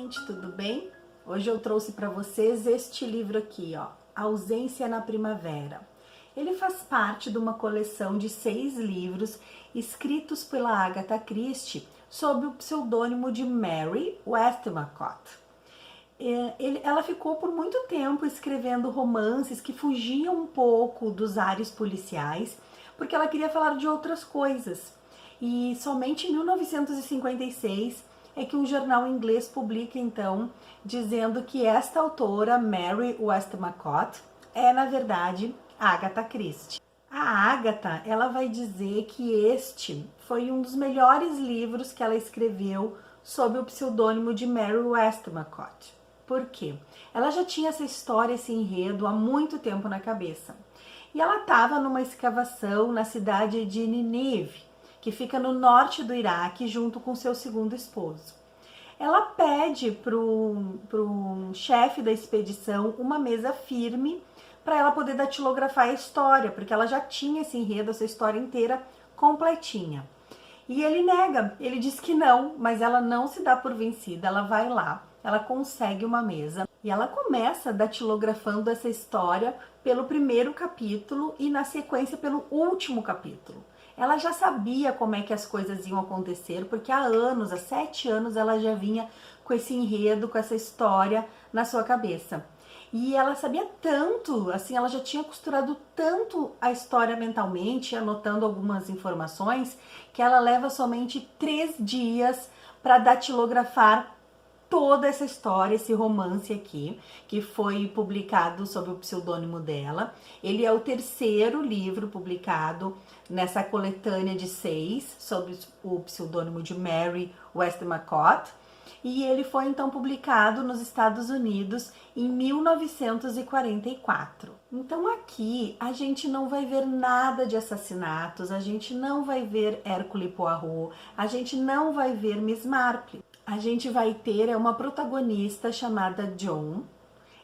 gente, tudo bem? Hoje eu trouxe para vocês este livro aqui, ó, Ausência na Primavera. Ele faz parte de uma coleção de 6 livros escritos pela Agatha Christie sob o pseudônimo de Mary Westmacott. Ela ficou por muito tempo escrevendo romances que fugiam um pouco dos ares policiais, porque ela queria falar de outras coisas. E somente em 1956 é que um jornal inglês publica, então, dizendo que esta autora, Mary Westmacott, é, na verdade, Agatha Christie. A Agatha, ela vai dizer que este foi um dos melhores livros que ela escreveu sob o pseudônimo de Mary Westmacott. Por quê? Ela já tinha essa história, esse enredo, há muito tempo na cabeça. E ela estava numa escavação na cidade de Nínive, que fica no norte do Iraque, junto com seu segundo esposo. Ela pede para o chefe da expedição uma mesa firme para ela poder datilografar a história, porque ela já tinha esse enredo, essa história inteira completinha. E ele nega, ele diz que não, mas ela não se dá por vencida, ela vai lá, ela consegue uma mesa e ela começa datilografando essa história pelo primeiro capítulo e na sequência pelo último capítulo. Ela já sabia como é que as coisas iam acontecer, porque há anos, há 7 anos, ela já vinha com esse enredo, com essa história na sua cabeça. E ela sabia tanto, assim, ela já tinha costurado tanto a história mentalmente, anotando algumas informações, que ela leva somente 3 dias para datilografar toda essa história, esse romance aqui, que foi publicado sob o pseudônimo dela. Ele é o 3º livro publicado nessa coletânea de 6, sob o pseudônimo de Mary Westmacott. E ele foi então publicado nos Estados Unidos em 1944. Então aqui a gente não vai ver nada de assassinatos, a gente não vai ver Hercule Poirot, a gente não vai ver Miss Marple. A gente vai ter uma protagonista chamada Joan.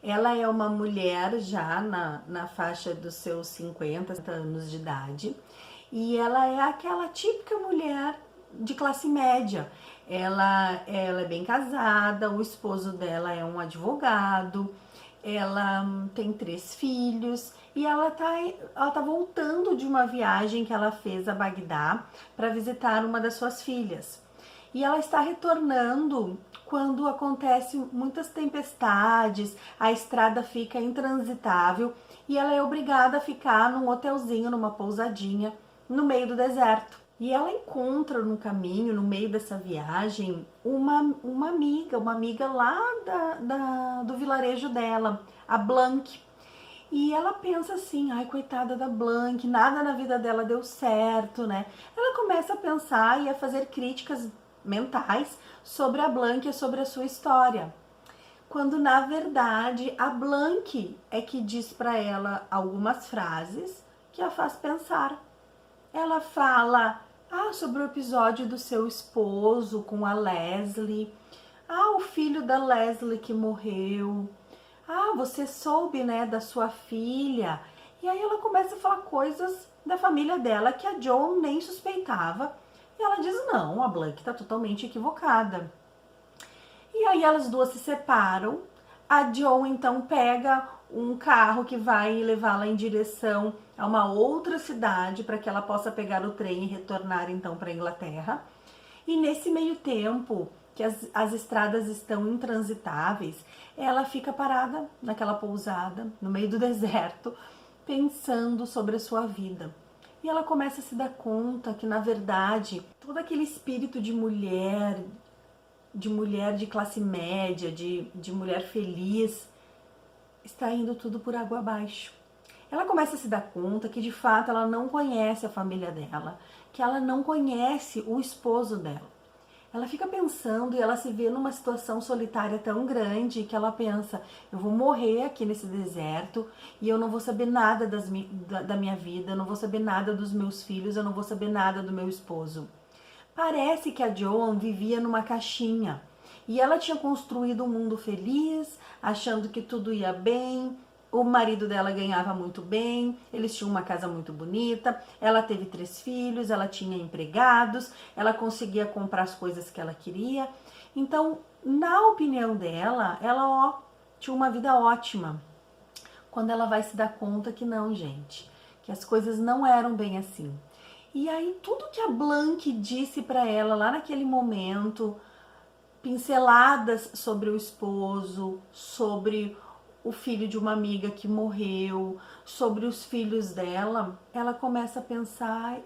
Ela é uma mulher já na faixa dos seus 50 anos de idade. E ela é aquela típica mulher de classe média. Ela é bem casada, o esposo dela é um advogado, ela tem 3 filhos e ela tá voltando de uma viagem que ela fez a Bagdá para visitar uma das suas filhas. E ela está retornando quando acontecem muitas tempestades, a estrada fica intransitável e ela é obrigada a ficar num hotelzinho, numa pousadinha, no meio do deserto. E ela encontra no caminho, no meio dessa viagem, uma amiga lá do vilarejo dela, a Blanche. E ela pensa assim, ai, coitada da Blanche, nada na vida dela deu certo, né? Ela começa a pensar e a fazer críticas mentais sobre a Blanche e sobre a sua história. Quando, na verdade, a Blanche é que diz para ela algumas frases que a faz pensar. Ela fala sobre o episódio do seu esposo com a Leslie. O filho da Leslie que morreu. Você soube, né, da sua filha. E aí ela começa a falar coisas da família dela que a Joan nem suspeitava. E ela diz, não, a Blanche está totalmente equivocada. E aí elas duas se separam. A Joan então pega um carro que vai levá-la em direção a uma outra cidade para que ela possa pegar o trem e retornar então para a Inglaterra. E nesse meio tempo que as estradas estão intransitáveis, ela fica parada naquela pousada, no meio do deserto, pensando sobre a sua vida. E ela começa a se dar conta que, na verdade, todo aquele espírito de mulher de classe média, de mulher feliz, está indo tudo por água abaixo. Ela começa a se dar conta que, de fato, ela não conhece a família dela, que ela não conhece o esposo dela. Ela fica pensando e ela se vê numa situação solitária tão grande que ela pensa, eu vou morrer aqui nesse deserto e eu não vou saber nada da minha vida, eu não vou saber nada dos meus filhos, eu não vou saber nada do meu esposo. Parece que a Joan vivia numa caixinha e ela tinha construído um mundo feliz, achando que tudo ia bem, o marido dela ganhava muito bem, eles tinham uma casa muito bonita, ela teve 3 filhos, ela tinha empregados, ela conseguia comprar as coisas que ela queria. Então, na opinião dela, ela tinha uma vida ótima. Quando ela vai se dar conta que não, gente, que as coisas não eram bem assim. E aí tudo que a Blank disse para ela lá naquele momento, pinceladas sobre o esposo, sobre o filho de uma amiga que morreu, sobre os filhos dela, ela começa a pensar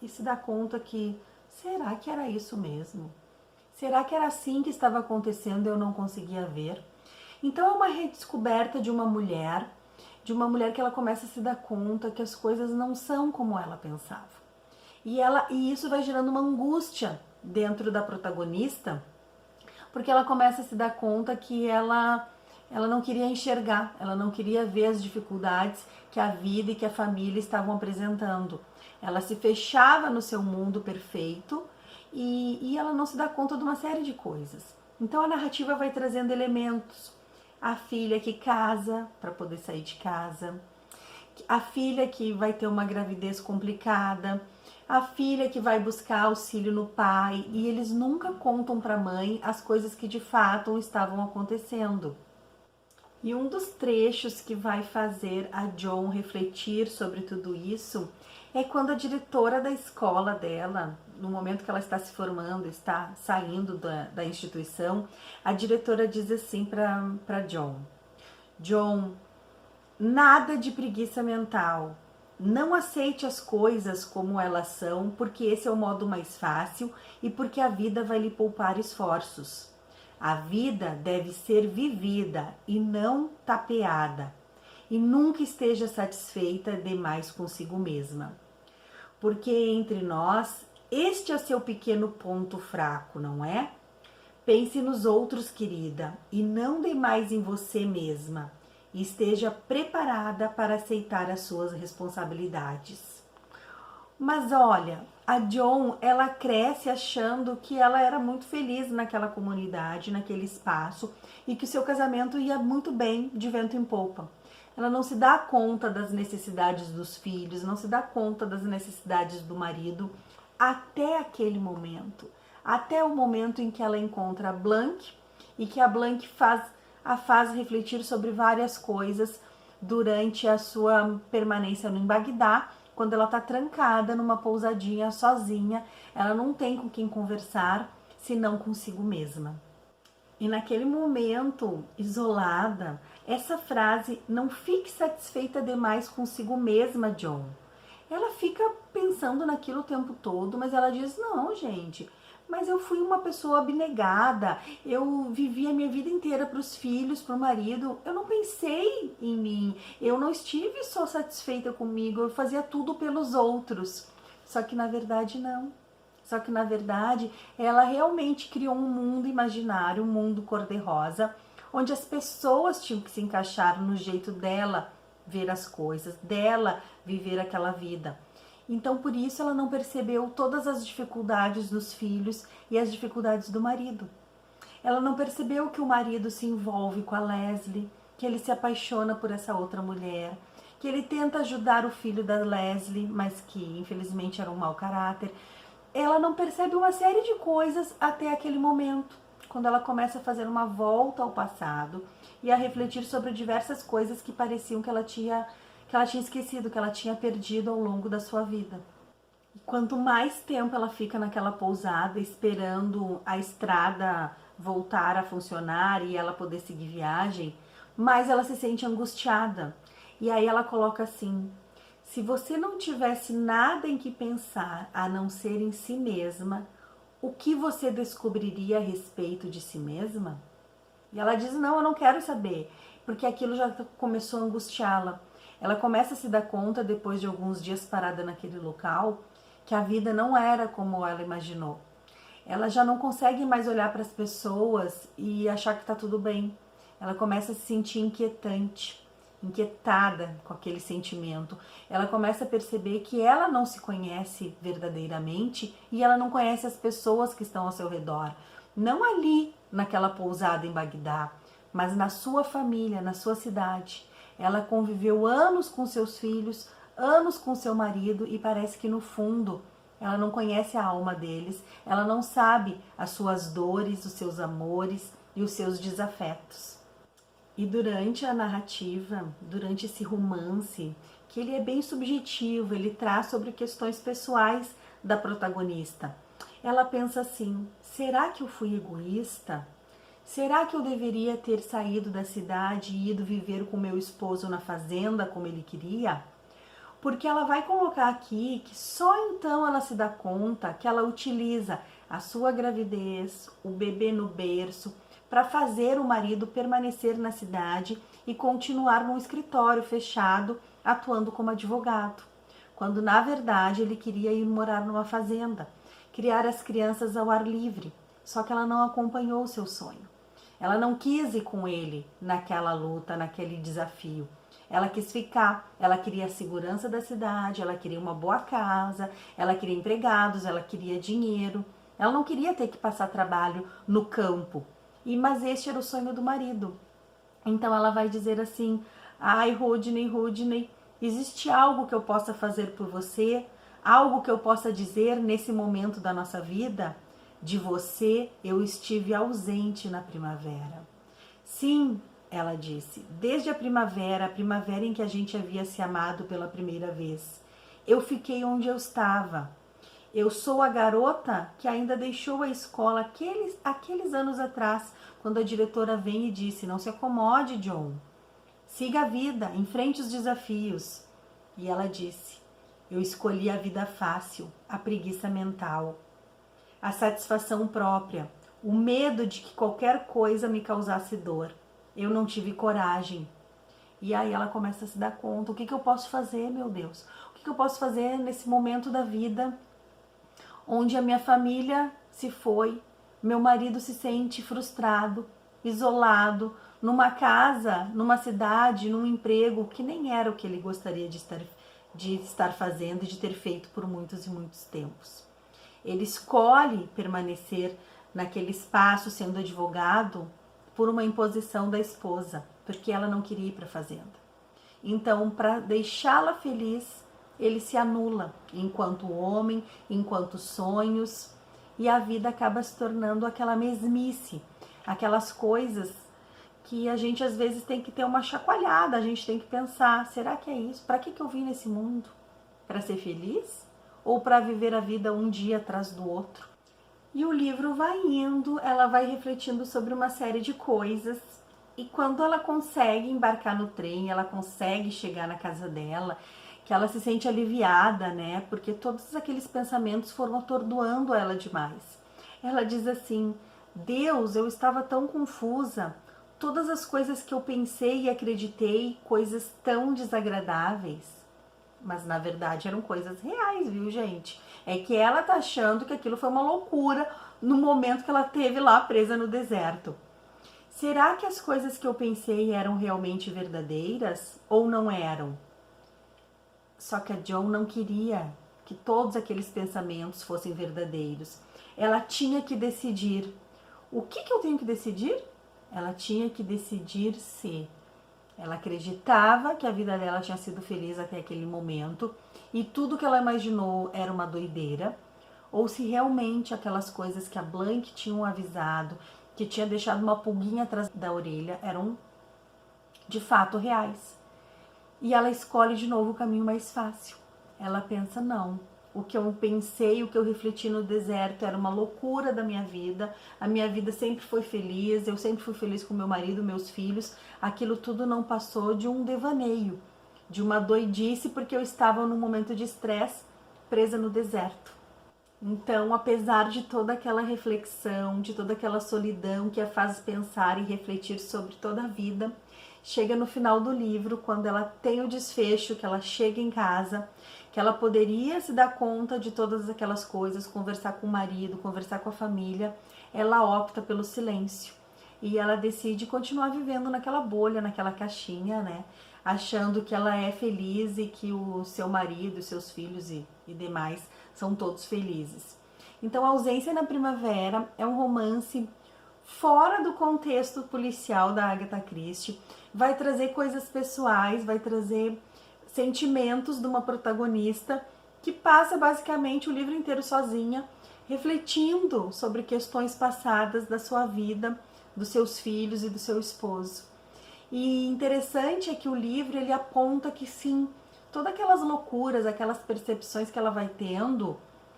e se dá conta que, será que era isso mesmo? Será que era assim que estava acontecendo e eu não conseguia ver? Então é uma redescoberta de uma mulher que ela começa a se dar conta que as coisas não são como ela pensava. E isso vai gerando uma angústia dentro da protagonista, porque ela começa a se dar conta que ela não queria enxergar, ela não queria ver as dificuldades que a vida e que a família estavam apresentando. Ela se fechava no seu mundo perfeito e ela não se dá conta de uma série de coisas. Então a narrativa vai trazendo elementos. A filha que casa para poder sair de casa, a filha que vai ter uma gravidez complicada, a filha que vai buscar auxílio no pai, e eles nunca contam para a mãe as coisas que de fato estavam acontecendo. E um dos trechos que vai fazer a John refletir sobre tudo isso é quando a diretora da escola dela, no momento que ela está se formando, está saindo da instituição, a diretora diz assim para John: John, nada de preguiça mental. Não aceite as coisas como elas são, porque esse é o modo mais fácil e porque a vida vai lhe poupar esforços. A vida deve ser vivida e não tapeada. E nunca esteja satisfeita demais consigo mesma. Porque entre nós, este é seu pequeno ponto fraco, não é? Pense nos outros, querida, e não demais em você mesma. E esteja preparada para aceitar as suas responsabilidades. Mas olha, a John, ela cresce achando que ela era muito feliz naquela comunidade, naquele espaço, e que o seu casamento ia muito bem, de vento em popa. Ela não se dá conta das necessidades dos filhos, não se dá conta das necessidades do marido, até aquele momento. Até o momento em que ela encontra a Blank, e que a Blank a faz refletir sobre várias coisas durante a sua permanência no Bagdá, quando ela está trancada numa pousadinha sozinha, ela não tem com quem conversar, senão consigo mesma. E naquele momento, isolada, essa frase, não fique satisfeita demais consigo mesma, John. Ela fica pensando naquilo o tempo todo, mas ela diz, não, gente, mas eu fui uma pessoa abnegada, eu vivi a minha vida inteira para os filhos, para o marido, eu não pensei em mim, eu não estive só satisfeita comigo, eu fazia tudo pelos outros. Só que na verdade não. Só que na verdade ela realmente criou um mundo imaginário, um mundo cor-de-rosa, onde as pessoas tinham que se encaixar no jeito dela ver as coisas, dela viver aquela vida. Então, por isso, ela não percebeu todas as dificuldades dos filhos e as dificuldades do marido. Ela não percebeu que o marido se envolve com a Leslie, que ele se apaixona por essa outra mulher, que ele tenta ajudar o filho da Leslie, mas que infelizmente era um mau caráter. Ela não percebe uma série de coisas até aquele momento, quando ela começa a fazer uma volta ao passado e a refletir sobre diversas coisas que pareciam que ela tinha esquecido, que ela tinha perdido ao longo da sua vida. E quanto mais tempo ela fica naquela pousada esperando a estrada voltar a funcionar e ela poder seguir viagem, mais ela se sente angustiada. E aí ela coloca assim: se você não tivesse nada em que pensar a não ser em si mesma, o que você descobriria a respeito de si mesma? E ela diz, não, eu não quero saber, porque aquilo já começou a angustiá-la. Ela começa a se dar conta, depois de alguns dias parada naquele local, que a vida não era como ela imaginou. Ela já não consegue mais olhar para as pessoas e achar que está tudo bem. Ela começa a se sentir inquietada com aquele sentimento. Ela começa a perceber que ela não se conhece verdadeiramente e ela não conhece as pessoas que estão ao seu redor. Não ali, naquela pousada em Bagdá, mas na sua família, na sua cidade. Ela conviveu anos com seus filhos, anos com seu marido e parece que no fundo ela não conhece a alma deles, ela não sabe as suas dores, os seus amores e os seus desafetos. E durante a narrativa, durante esse romance, que ele é bem subjetivo, ele traz sobre questões pessoais da protagonista. Ela pensa assim: será que eu fui egoísta? Será que eu deveria ter saído da cidade e ido viver com meu esposo na fazenda como ele queria? Porque ela vai colocar aqui que só então ela se dá conta que ela utiliza a sua gravidez, o bebê no berço, para fazer o marido permanecer na cidade e continuar num escritório fechado, atuando como advogado, quando na verdade ele queria ir morar numa fazenda, criar as crianças ao ar livre, só que ela não acompanhou o seu sonho. Ela não quis ir com ele naquela luta, naquele desafio. Ela quis ficar, ela queria a segurança da cidade, ela queria uma boa casa, ela queria empregados, ela queria dinheiro. Ela não queria ter que passar trabalho no campo. Mas este era o sonho do marido. Então ela vai dizer assim: ai, Rodney, existe algo que eu possa fazer por você? Algo que eu possa dizer nesse momento da nossa vida? De você eu estive ausente na primavera. Sim, ela disse, desde a primavera em que a gente havia se amado pela primeira vez. Eu fiquei onde eu estava. Eu sou a garota que ainda deixou a escola aqueles anos atrás, quando a diretora vem e disse: não se acomode, John. Siga a vida, enfrente os desafios. E ela disse: eu escolhi a vida fácil, a preguiça mental, a satisfação própria, o medo de que qualquer coisa me causasse dor. Eu não tive coragem. E aí ela começa a se dar conta: o que eu posso fazer, meu Deus? O que eu posso fazer nesse momento da vida onde a minha família se foi, meu marido se sente frustrado, isolado, numa casa, numa cidade, num emprego que nem era o que ele gostaria de estar fazendo e de ter feito por muitos e muitos tempos. Ele escolhe permanecer naquele espaço sendo advogado por uma imposição da esposa, porque ela não queria ir para a fazenda. Então, para deixá-la feliz, ele se anula enquanto homem, enquanto sonhos, e a vida acaba se tornando aquela mesmice, aquelas coisas que a gente às vezes tem que ter uma chacoalhada, a gente tem que pensar: será que é isso? Para que eu vim nesse mundo? Para ser feliz? Ou para viver a vida um dia atrás do outro? E o livro vai indo, ela vai refletindo sobre uma série de coisas, e quando ela consegue embarcar no trem, ela consegue chegar na casa dela, que ela se sente aliviada, né? Porque todos aqueles pensamentos foram atordoando ela demais. Ela diz assim: Deus, eu estava tão confusa, todas as coisas que eu pensei e acreditei, coisas tão desagradáveis. Mas na verdade eram coisas reais, viu, gente? É que ela tá achando que aquilo foi uma loucura no momento que ela teve lá presa no deserto. Será que as coisas que eu pensei eram realmente verdadeiras ou não eram? Só que a John não queria que todos aqueles pensamentos fossem verdadeiros. Ela tinha que decidir. O que eu tenho que decidir? Ela tinha que decidir se ela acreditava que a vida dela tinha sido feliz até aquele momento e tudo que ela imaginou era uma doideira, ou se realmente aquelas coisas que a Blank tinha avisado, que tinha deixado uma pulguinha atrás da orelha, eram de fato reais. E ela escolhe de novo o caminho mais fácil. Ela pensa: não, o que eu pensei, o que eu refleti no deserto era uma loucura da minha vida. A minha vida sempre foi feliz, eu sempre fui feliz com meu marido, meus filhos. Aquilo tudo não passou de um devaneio, de uma doidice, porque eu estava num momento de estresse, presa no deserto. Então, apesar de toda aquela reflexão, de toda aquela solidão que a faz pensar e refletir sobre toda a vida, chega no final do livro, quando ela tem o desfecho, que ela chega em casa, que ela poderia se dar conta de todas aquelas coisas, conversar com o marido, conversar com a família, ela opta pelo silêncio. E ela decide continuar vivendo naquela bolha, naquela caixinha, né? Achando que ela é feliz e que o seu marido, os seus filhos e demais são todos felizes. Então, A Ausência na Primavera é um romance fora do contexto policial da Agatha Christie, vai trazer coisas pessoais, vai trazer sentimentos de uma protagonista que passa basicamente o livro inteiro sozinha, refletindo sobre questões passadas da sua vida, dos seus filhos e do seu esposo. E interessante é que o livro ele aponta que sim, todas aquelas loucuras, aquelas percepções que ela vai tendo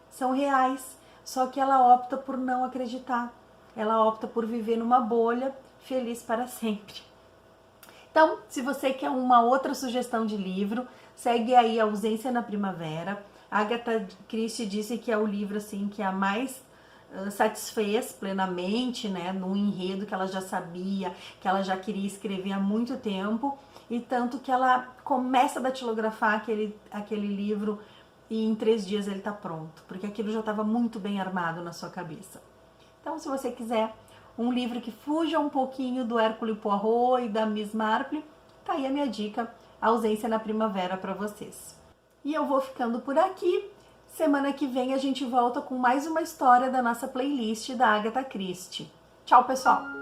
são reais, só que ela opta por não acreditar. Ela opta por viver numa bolha, feliz para sempre. Então, se você quer uma outra sugestão de livro, segue aí A Ausência na Primavera. A Agatha Christie disse que é o livro assim que a mais satisfez plenamente, né, num enredo que ela já sabia, que ela já queria escrever há muito tempo, e tanto que ela começa a datilografar aquele livro e em 3 dias ele está pronto, porque aquilo já estava muito bem armado na sua cabeça. Então, se você quiser um livro que fuja um pouquinho do Hercule Poirot e da Miss Marple, tá aí a minha dica, A Ausência na Primavera para vocês. E eu vou ficando por aqui. Semana que vem a gente volta com mais uma história da nossa playlist da Agatha Christie. Tchau, pessoal!